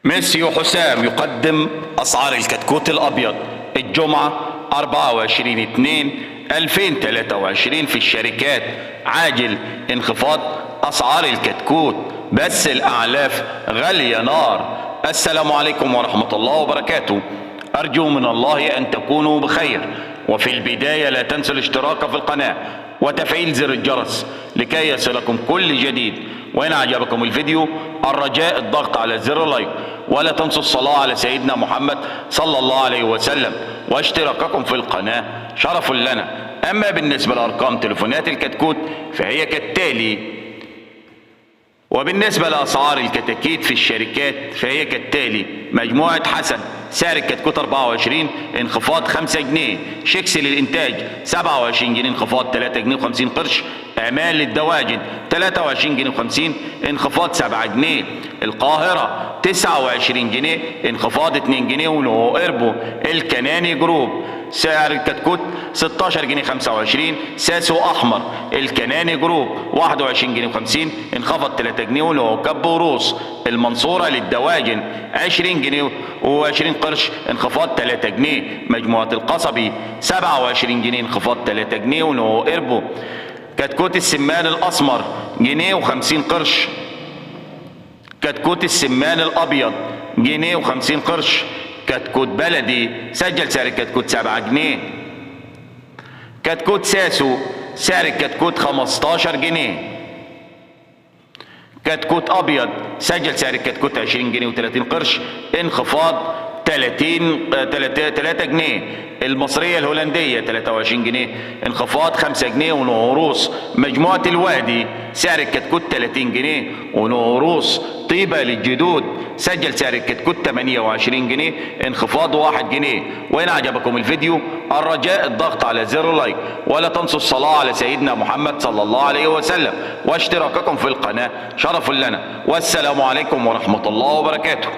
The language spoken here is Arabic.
ميسيو حسام يقدم أسعار الكتكوت الأبيض الجمعة 24/2/2023 في الشركات. عاجل انخفاض أسعار الكتكوت، بس الأعلاف غالية نار. السلام عليكم ورحمة الله وبركاته. أرجو من الله أن تكونوا بخير، وفي البداية لا تنسوا الاشتراك في القناة وتفعيل زر الجرس لكي يصلكم كل جديد. وإن أعجبكم الفيديو الرجاء الضغط على زر لايك، ولا تنسوا الصلاة على سيدنا محمد صلى الله عليه وسلم، واشتراككم في القناة شرف لنا. أما بالنسبة لأرقام تليفونات الكتكوت فهي كالتالي، وبالنسبة لأسعار الكتاكيت في الشركات فهي كالتالي: مجموعة حسن سعر الكتكوت 24 انخفاض 5 جنيه، شيكس للإنتاج 27 جنيه انخفاض 3 جنيه و50 قرش، أمان للدواجن 23 جنيه و50 انخفاض 7 جنيه، القاهرة 29 جنيه انخفاض 2 جنيه، ونو إربو الكناني جروب سعر الكتكوت 16 جنيه 25، ساسو أحمر الكناني جروب 21 جنيه و50 انخفض 3 جنيه، ولو كب وروس المنصورة للدواجن 20 جنيه و20 قرش انخفاض 3 جنيه، مجموعة القصبي 27 جنيه انخفاض 3 جنيه، ولو إربو كتكوت السمان الأسمر جنيه و50 قرش، كتكوت السمان الأبيض جنيه و50 قرش، كتكوت بلدي سجل سعر الكتكوت 7 جنيه، كتكوت ساسو سعر الكتكوت 15 جنيه، كتكوت أبيض سجل سعر الكتكوت 20 جنيه و30 قرش انخفاض 3 جنيه، المصرية الهولندية 23 جنيه انخفاض 5 جنيه، ونوروس مجموعة الوادي سعر الكتكوت 30 جنيه، ونوروس طيبة للجدود سجل سعر الكتكوت 28 جنيه انخفاض 1 جنيه. وإن أعجبكم الفيديو الرجاء الضغط على زر لايك، ولا تنسوا الصلاة على سيدنا محمد صلى الله عليه وسلم، واشتراككم في القناة شرف لنا. والسلام عليكم ورحمة الله وبركاته.